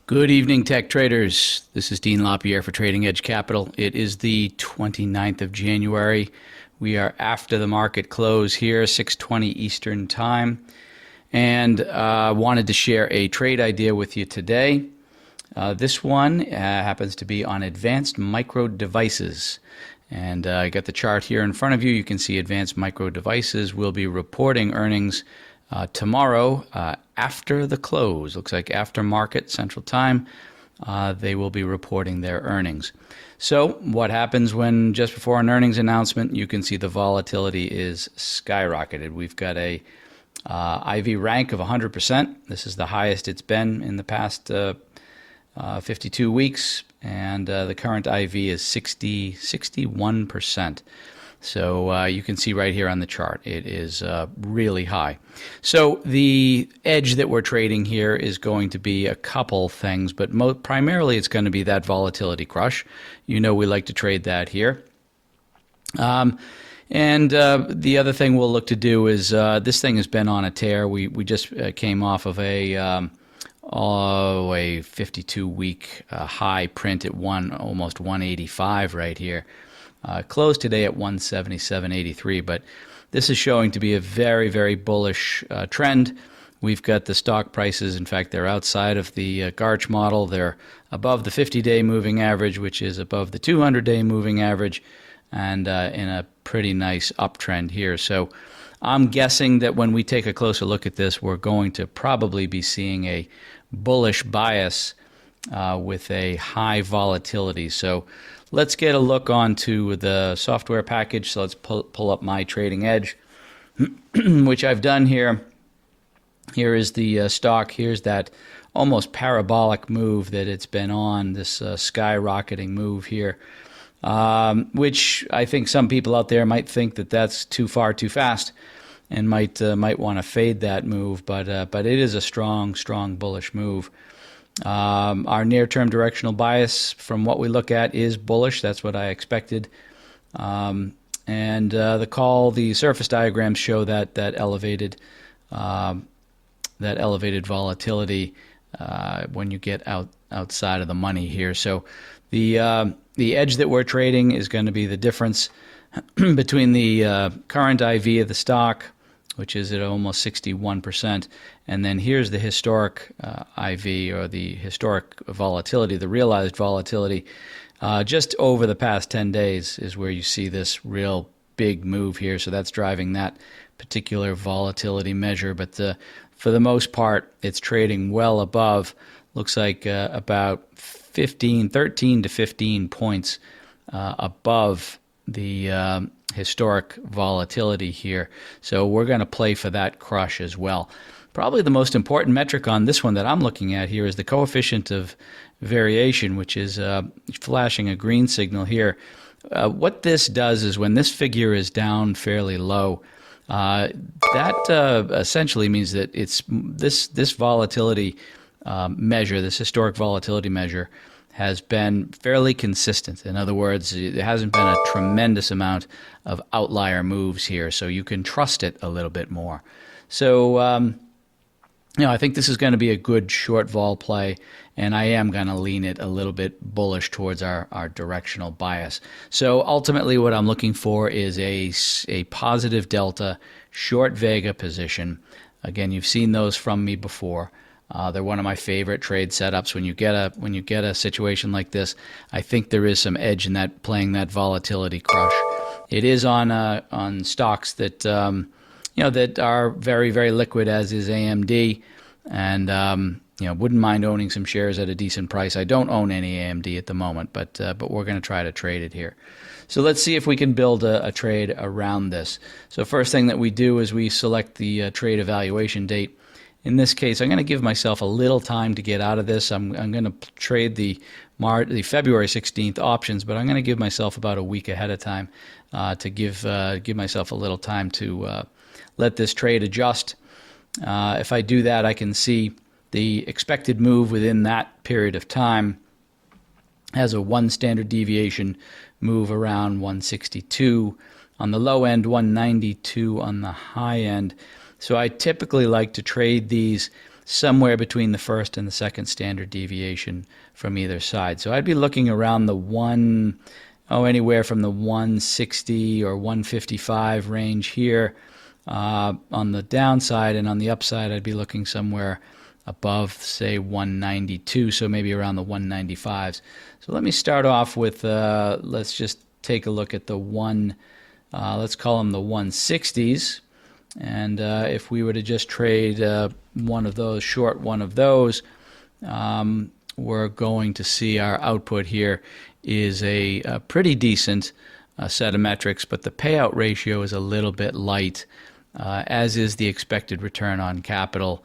Good evening, tech traders. This is Dean LaPierre for Trading Edge Capital. It is the 29th of January. We are after the market close here, 6:20 Eastern Time, and wanted to share a trade idea with you today. This one happens to be on Advanced Micro Devices. And I got the chart here in front of you. You can see Advanced Micro Devices will be reporting earnings tomorrow after the close. Looks like after market Central Time, they will be reporting their earnings. So what happens when just before an earnings announcement, you can see the volatility is skyrocketed. We've got a IV rank of 100%. This is the highest it's been in the past 52 weeks, and the current IV is 61%. So you can see right here on the chart, it is really high. So the edge that we're trading here is going to be a couple things, but primarily it's going to be that volatility crush. You know we like to trade that here. And the other thing we'll look to do is this thing has been on a tear. We just came off of a 52-week high print at almost 185 right here. Closed today at 177.83, but this is showing to be a very, very bullish trend. We've got the stock prices, in fact, they're outside of the Garch model. They're above the 50-day moving average, which is above the 200-day moving average, and in a pretty nice uptrend here. So I'm guessing that when we take a closer look at this, we're going to probably be seeing a bullish bias with a high volatility. So let's get a look onto the software package. So let's pull up my Trading Edge, which I've done here. Here is the stock. Here's that almost parabolic move that it's been on, this skyrocketing move here, which I think some people out there might think that that's too far, too fast, and might want to fade that move. But it is a strong bullish move. Our near-term directional bias, from what we look at, is bullish. That's what I expected. And the surface diagrams show that elevated volatility when you get outside of the money here. So the edge that we're trading is going to be the difference between the current IV of the stock, which is at almost 61%, and then here's the historic IV, or the historic volatility, the realized volatility. Just over the past 10 days is where you see this real big move here, so that's driving that particular volatility measure. But for the most part, it's trading well above, looks like about 13 to 15 points above the historic volatility here. So we're going to play for that crush as well. Probably the most important metric on this one that I'm looking at here is the coefficient of variation, which is flashing a green signal here. What this does is when this figure is down fairly low, that essentially means that it's this volatility measure, this historic volatility measure, has been fairly consistent. In other words, there hasn't been a tremendous amount of outlier moves here, so you can trust it a little bit more. So, I think this is going to be a good short vol play, and I am going to lean it a little bit bullish towards our directional bias. So ultimately what I'm looking for is a positive delta short Vega position. Again, you've seen those from me before. They're one of my favorite trade setups. When you get a situation like this, I think there is some edge in that, playing that volatility crush. It is on stocks that that are very, very liquid, as is AMD, and wouldn't mind owning some shares at a decent price. I don't own any AMD at the moment, but we're going to try to trade it here. So let's see if we can build a trade around this. So first thing that we do is we select the trade evaluation date. In this case, I'm going to give myself a little time to get out of this. I'm going to trade the February 16th options, but I'm going to give myself about a week ahead of time to give myself a little time to let this trade adjust. If I do that, I can see the expected move within that period of time has a 1 standard deviation move around 162 on the low end, 192 on the high end. So I typically like to trade these somewhere between the first and the second standard deviation from either side. So I'd be looking around the anywhere from the 160 or 155 range here on the downside, and on the upside I'd be looking somewhere above, say, 192, so maybe around the 195s. So let me start off with, let's just take a look at the let's call them the 160s. And if we were to just trade one of those, short one of those, we're going to see our output here is a pretty decent set of metrics, but the payout ratio is a little bit light, as is the expected return on capital.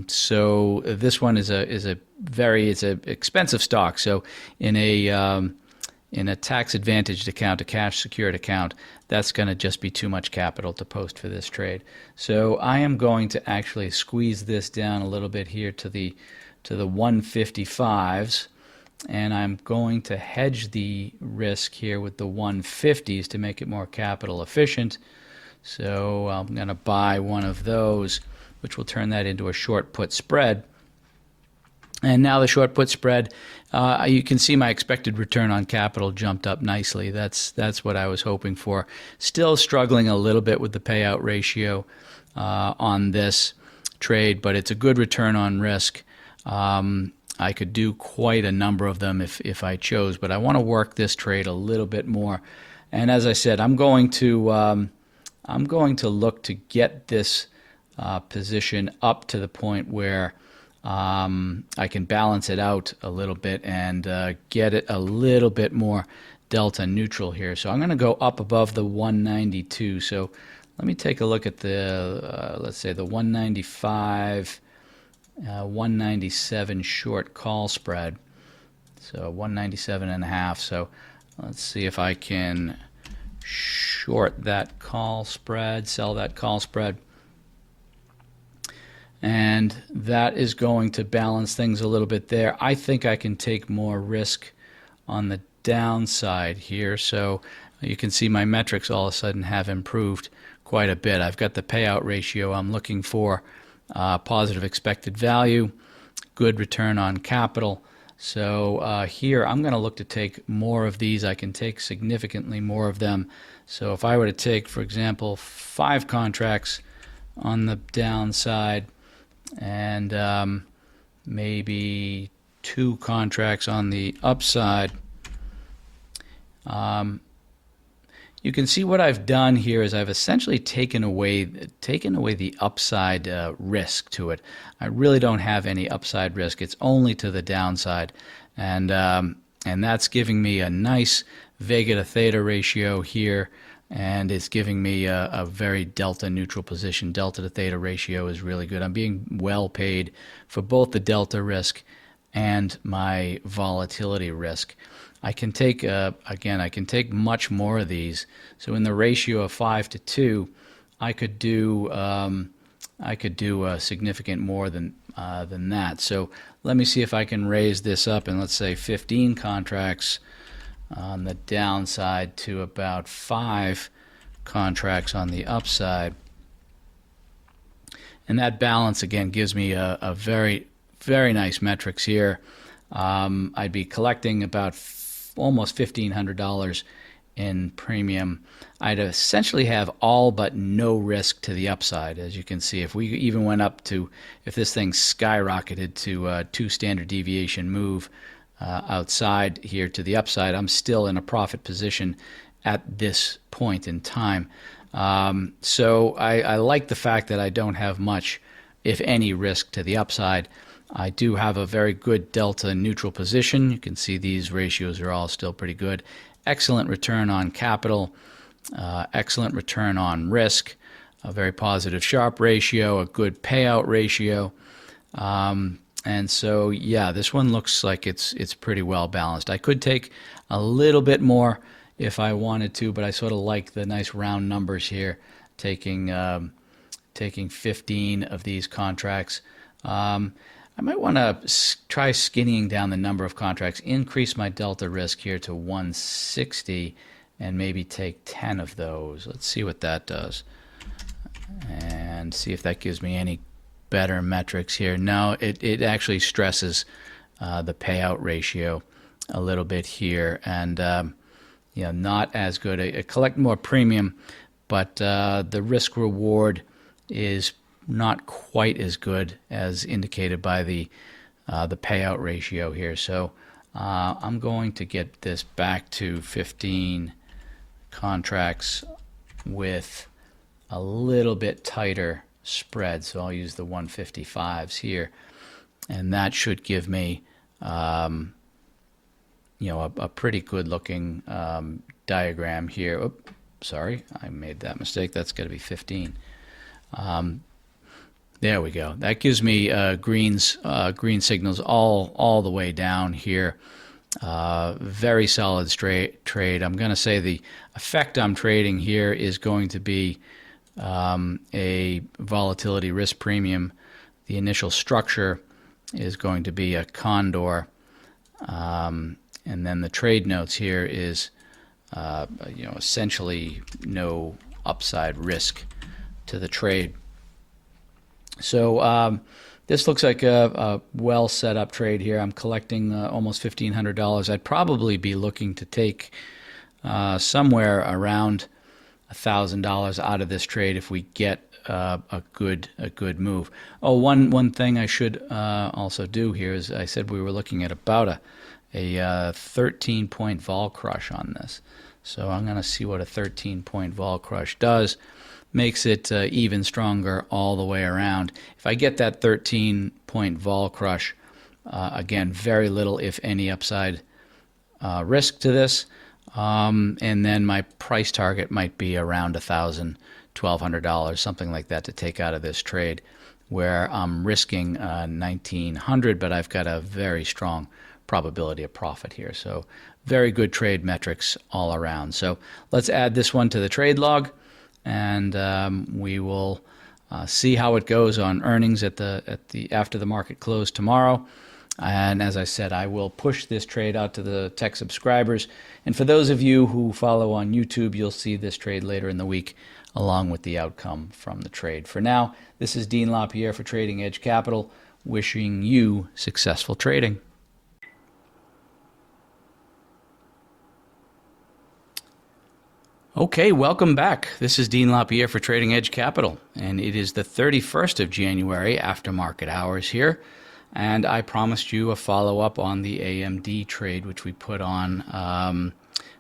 So this one is it's a expensive stock. So in a tax advantaged account, a cash secured account, that's going to just be too much capital to post for this trade. So I am going to actually squeeze this down a little bit here to the 155s, and I'm going to hedge the risk here with the 150s to make it more capital efficient. So I'm going to buy one of those, which will turn that into a short put spread. And now the short put spread, you can see my expected return on capital jumped up nicely. That's what I was hoping for. Still struggling a little bit with the payout ratio on this trade, but it's a good return on risk. I could do quite a number of them if I chose, but I want to work this trade a little bit more. And as I said, I'm going to look to get this position up to the point where I can balance it out a little bit and get it a little bit more delta neutral here. So I'm going to go up above the 192. So let me take a look at the, let's say the 195, 197 short call spread. So 197.5. So let's see if I can short that call spread, sell that call spread. And that is going to balance things a little bit there. I think I can take more risk on the downside here. So you can see my metrics all of a sudden have improved quite a bit. I've got the payout ratio I'm looking for, positive expected value, good return on capital. So here I'm going to look to take more of these. I can take significantly more of them. So if I were to take, for example, 5 contracts on the downside, and maybe 2 contracts on the upside. You can see what I've done here is I've essentially taken away the upside risk to it. I really don't have any upside risk. It's only to the downside, and that's giving me a nice vega to theta ratio here. And it's giving me a very delta neutral position. Delta to theta ratio is really good. I'm being well paid for both the delta risk and my volatility risk. I can take, again, I can take much more of these. So in the ratio of 5 to 2, I could do significant more than that. So let me see if I can raise this up, and let's say 15 contracts on the downside to about 5 contracts on the upside. And that balance again gives me a very, very nice metrics here. I'd be collecting about almost $1,500 in premium. I'd essentially have all but no risk to the upside. As you can see, if we even went up to, if this thing skyrocketed to a 2 standard deviation move outside here to the upside, I'm still in a profit position at this point in time. So I like the fact that I don't have much, if any, risk to the upside. I do have a very good delta neutral position. You can see these ratios are all still pretty good. Excellent return on capital, excellent return on risk, a very positive Sharpe ratio, a good payout ratio. And so, yeah, this one looks like it's pretty well balanced. I could take a little bit more if I wanted to, but I sort of like the nice round numbers here, taking 15 of these contracts. I might want to try skinnying down the number of contracts, increase my delta risk here to 160, and maybe take 10 of those. Let's see what that does, and see if that gives me any better metrics here. No, it actually stresses the payout ratio a little bit here, and not as good. I collect more premium, but the risk reward is not quite as good as indicated by the payout ratio here. So I'm going to get this back to 15 contracts with a little bit tighter spread. So I'll use the 155s here, and that should give me a pretty good looking diagram here. Oops, sorry, I made that mistake. That's got to be 15. There we go. That gives me green signals all the way down here. Very solid trade. I'm going to say the effect I'm trading here is going to be a volatility risk premium. The initial structure is going to be a condor, and then the trade notes here is essentially no upside risk to the trade. So this looks like a well set up trade here. I'm collecting almost $1,500. I'd probably be looking to take somewhere around $1,000 out of this trade if we get a good move. Oh, one thing I should also do here is I said we were looking at about a 13-point vol crush on this. So I'm going to see what a 13-point vol crush does. Makes it even stronger all the way around. If I get that 13-point vol crush, again, very little, if any, upside risk to this. And then my price target might be around $1,000, $1,200, something like that to take out of this trade, where I'm risking $1,900, but I've got a very strong probability of profit here. So very good trade metrics all around. So let's add this one to the trade log, and we will see how it goes on earnings at the after the market close tomorrow. And as I said, I will push this trade out to the tech subscribers. And for those of you who follow on YouTube, you'll see this trade later in the week along with the outcome from the trade. For now, this is Dean LaPierre for Trading Edge Capital, wishing you successful trading. Okay, welcome back. This is Dean LaPierre for Trading Edge Capital, and it is the 31st of January after market hours here, and I promised you a follow-up on the AMD trade, which we put on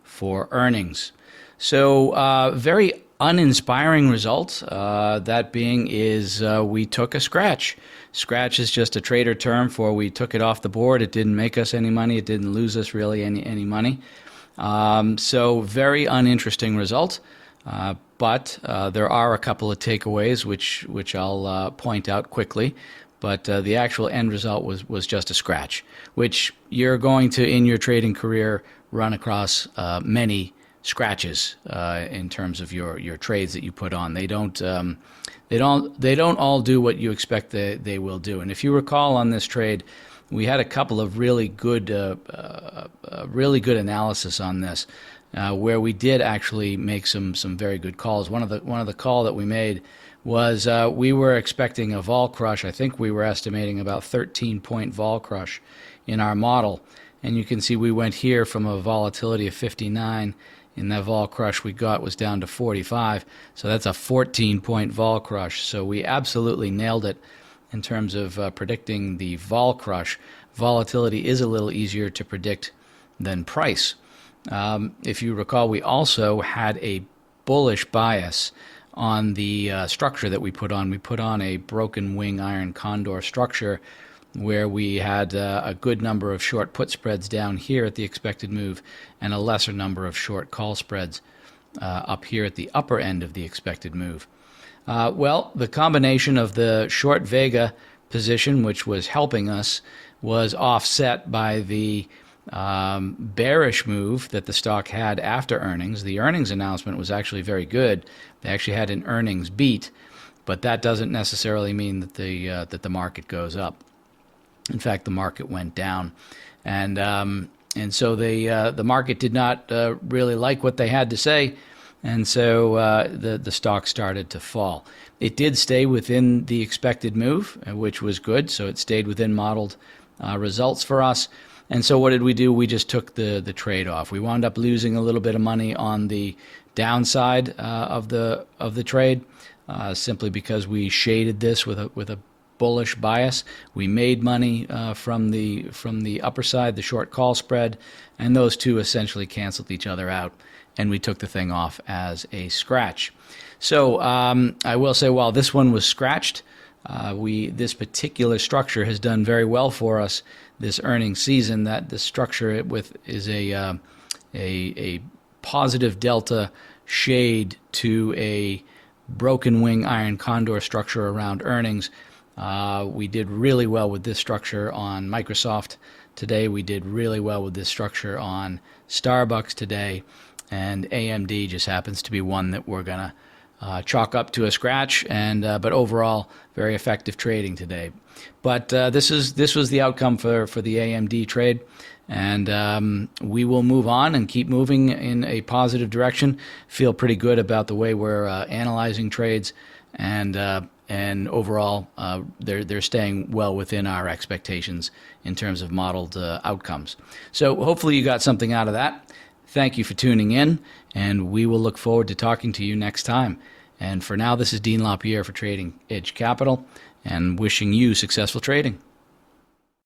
for earnings. So very uninspiring result, that being is we took a scratch. Scratch is just a trader term for we took it off the board. It didn't make us any money. It didn't lose us really any money. So very uninteresting result, but there are a couple of takeaways which I'll point out quickly. But the actual end result was just a scratch, which you're going to in your trading career run across many scratches in terms of your trades that you put on. They don't all do what you expect they will do. And if you recall on this trade, we had a couple of really good analysis on this, where we did actually make some very good calls. One of the call that we made was we were expecting a vol crush. I think we were estimating about 13-point vol crush in our model, and you can see we went here from a volatility of 59. And that vol crush we got was down to 45. So that's a 14-point vol crush. So we absolutely nailed it. In terms of predicting the vol crush, volatility is a little easier to predict than price. If you recall, we also had a bullish bias on the structure that we put on. We put on a broken wing iron condor structure where we had a good number of short put spreads down here at the expected move and a lesser number of short call spreads up here at the upper end of the expected move. Well, the combination of the short Vega position, which was helping us, was offset by the bearish move that the stock had after earnings. The earnings announcement was actually very good. They actually had an earnings beat, but that doesn't necessarily mean that the market goes up. In fact, the market went down, and so the market did not really like what they had to say. and so the stock started to fall. It did stay within the expected move, which was good. So it stayed within modeled results for us. And so what did we do? We just took the trade off. We wound up losing a little bit of money on the downside of the trade, simply because we shaded this with a bullish bias. We made money from the upper side, the short call spread, and those two essentially canceled each other out, and we took the thing off as a scratch. So I will say, while this one was scratched, this particular structure has done very well for us this earnings season. That the structure is a positive delta shade to a broken wing iron condor structure around earnings. We did really well with this structure on Microsoft today. We did really well with this structure on Starbucks today, and AMD just happens to be one that we're gonna chalk up to a scratch. And but overall, very effective trading today. But this was the outcome for the AMD trade, and we will move on and keep moving in a positive direction. Feel pretty good about the way we're analyzing trades, and overall, they're staying well within our expectations in terms of modeled outcomes. So hopefully you got something out of that. Thank you for tuning in, and we will look forward to talking to you next time. And for now, this is Dean LaPierre for Trading Edge Capital, and wishing you successful trading.